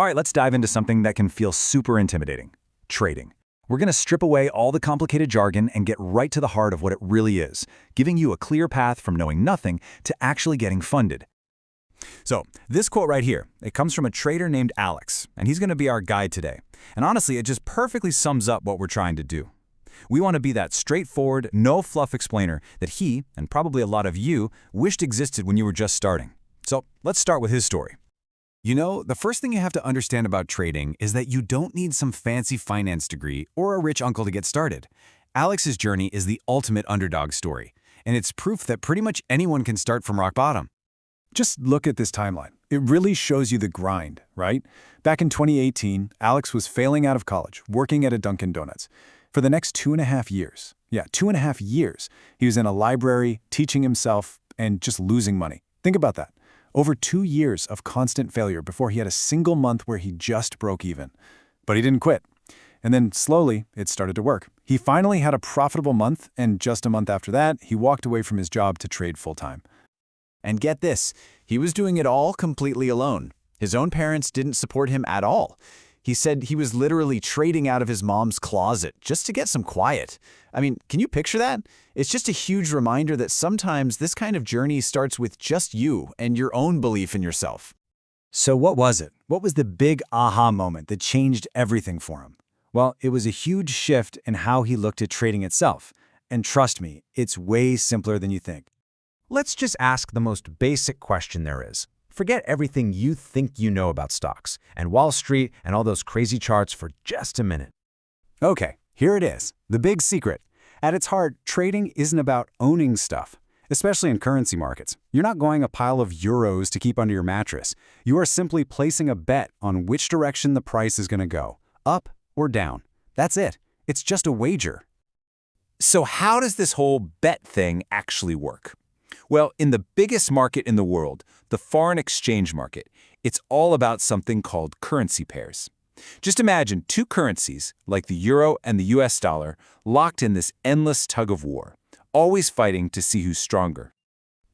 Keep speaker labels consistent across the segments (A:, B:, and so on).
A: All right, let's dive into something that can feel super intimidating: trading. We're going to strip away all the complicated jargon and get right to the heart of what it really is, giving you a clear path from knowing nothing to actually getting funded. So, this quote right here, it comes from a trader named Alex, and he's going to be our guide today. And honestly, it just perfectly sums up what we're trying to do. We want to be that straightforward, no-fluff explainer that he, and probably a lot of you, wished existed when you were just starting. So, let's start with his story. You know, the first thing you have to understand about trading is that you don't need some fancy finance degree or a rich uncle to get started. Alex's journey is the ultimate underdog story, and it's proof that pretty much anyone can start from rock bottom.
B: Just look at this timeline. It really shows you the grind, right? Back in 2018, Alex was failing out of college, working at a Dunkin' Donuts. For the next 2.5 years, 2.5 years, he was in a library, teaching himself, and just losing money. Think about that. Over 2 years of constant failure before he had a single month where he just broke even. But he didn't quit. And then slowly, it started to work. He finally had a profitable month, and just a month after that, he walked away from his job to trade full-time.
C: And get this, he was doing it all completely alone. His own parents didn't support him at all. He said he was literally trading out of his mom's closet just to get some quiet. I mean, can you picture that? It's just a huge reminder that sometimes this kind of journey starts with just you and your own belief in yourself.
A: So what was it? What was the big aha moment that changed everything for him? Well, it was a huge shift in how he looked at trading itself. And trust me, it's way simpler than you think.
D: Let's just ask the most basic question there is. Forget everything you think you know about stocks and Wall Street and all those crazy charts for just a minute.
B: Okay, here it is, the big secret. At its heart, trading isn't about owning stuff, especially in currency markets. You're not going a pile of euros to keep under your mattress. You are simply placing a bet on which direction the price is going to go, up or down. That's it. It's just a wager.
C: So how does this whole bet thing actually work? Well, in the biggest market in the world, the foreign exchange market, it's all about something called currency pairs. Just imagine two currencies, like the euro and the US dollar, locked in this endless tug of war, always fighting to see who's stronger.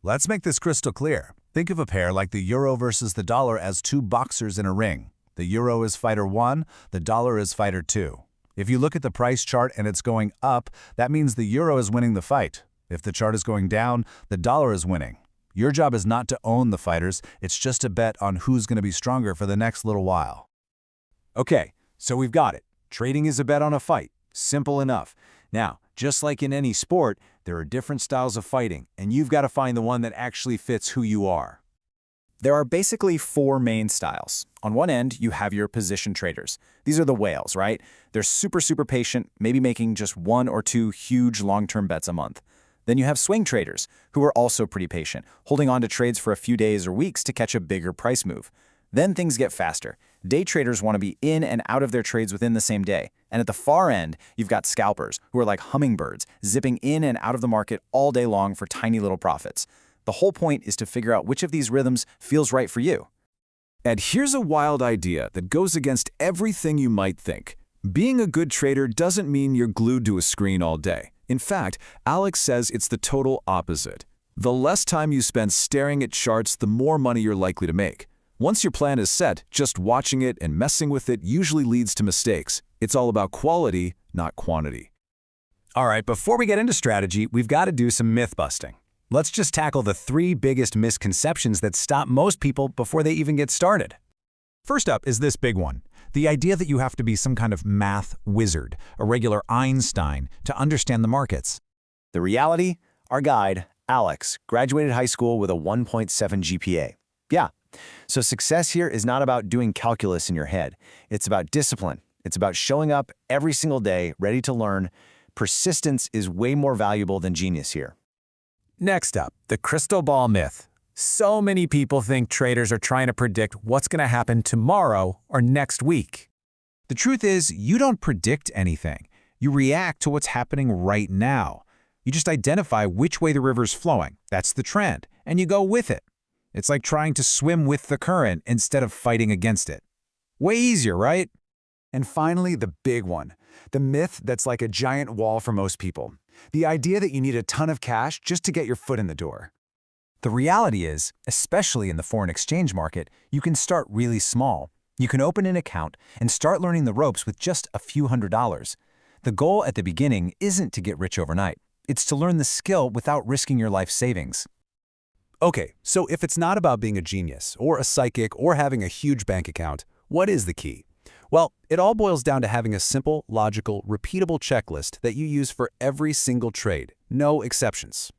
E: Let's make this crystal clear. Think of a pair like the euro versus the dollar as two boxers in a ring. The euro is fighter 1, the dollar is fighter 2. If you look at the price chart and it's going up, that means the euro is winning the fight. If the chart is going down, the dollar is winning. Your job is not to own the fighters, it's just to bet on who's going to be stronger for the next little while.
C: Okay, so we've got it. Trading is a bet on a fight. Simple enough. Now, just like in any sport, there are different styles of fighting, and you've got to find the one that actually fits who you are.
F: There are basically 4 main styles. On one end, you have your position traders. These are the whales, right? They're super patient, maybe making just 1 or 2 huge long-term bets a month. Then you have swing traders, who are also pretty patient, holding on to trades for a few days or weeks to catch a bigger price move. Then things get faster. Day traders want to be in and out of their trades within the same day. And at the far end, you've got scalpers, who are like hummingbirds, zipping in and out of the market all day long for tiny little profits. The whole point is to figure out which of these rhythms feels right for you.
B: And here's a wild idea that goes against everything you might think. Being a good trader doesn't mean you're glued to a screen all day. In fact, Alex says it's the total opposite. The less time you spend staring at charts, the more money you're likely to make. Once your plan is set, just watching it and messing with it usually leads to mistakes. It's all about quality, not quantity.
A: All right, before we get into strategy, we've got to do some myth busting. Let's just tackle the 3 biggest misconceptions that stop most people before they even get started. First up is this big one. The idea that you have to be some kind of math wizard, a regular Einstein, to understand the markets.
F: The reality? Our guide, Alex, graduated high school with a 1.7 GPA. Yeah, so success here is not about doing calculus in your head. It's about discipline. It's about showing up every single day, ready to learn. Persistence is way more valuable than genius here.
D: Next up, the crystal ball myth. So many people think traders are trying to predict what's going to happen tomorrow or next week.
A: The truth is, you don't predict anything. You react to what's happening right now. You just identify which way the river's flowing. That's the trend, and you go with it. It's like trying to swim with the current instead of fighting against it. Way easier, right?
B: And finally, the big one. The myth that's like a giant wall for most people. The idea that you need a ton of cash just to get your foot in the door.
A: The reality is, especially in the foreign exchange market, you can start really small. You can open an account and start learning the ropes with just a few $100s. The goal at the beginning isn't to get rich overnight. It's to learn the skill without risking your life savings.
B: Okay, so if it's not about being a genius, or a psychic, or having a huge bank account, what is the key? Well, it all boils down to having a simple, logical, repeatable checklist that you use for every single trade, no exceptions.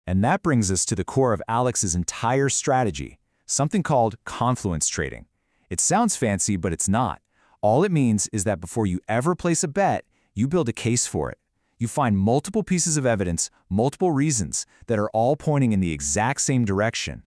C: And that brings us to the core of Alex's entire strategy, something called Confluence trading. It sounds fancy, but it's not. All it means is that before you ever place a bet, you build a case for it. You find multiple pieces of evidence, multiple reasons that are all pointing in the exact same direction.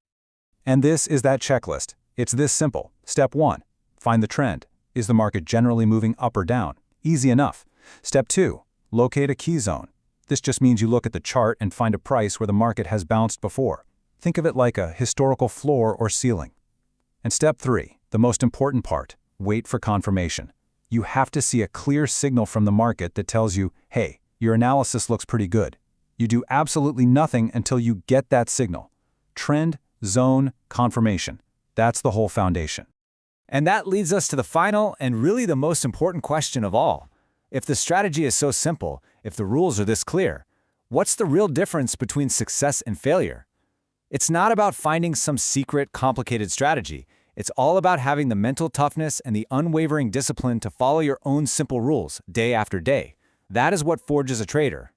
A: And this is that checklist. It's this simple. Step 1. Find the trend. Is the market generally moving up or down? Easy enough. Step 2. Locate a key zone. This just means you look at the chart and find a price where the market has bounced before. Think of it like a historical floor or ceiling. And step 3, the most important part, wait for confirmation. You have to see a clear signal from the market that tells you, hey, your analysis looks pretty good. You do absolutely nothing until you get that signal. Trend, zone, confirmation. That's the whole foundation.
F: And that leads us to the final and really the most important question of all. If the strategy is so simple, if the rules are this clear, what's the real difference between success and failure? It's not about finding some secret, complicated strategy. It's all about having the mental toughness and the unwavering discipline to follow your own simple rules day after day. That is what forges a trader.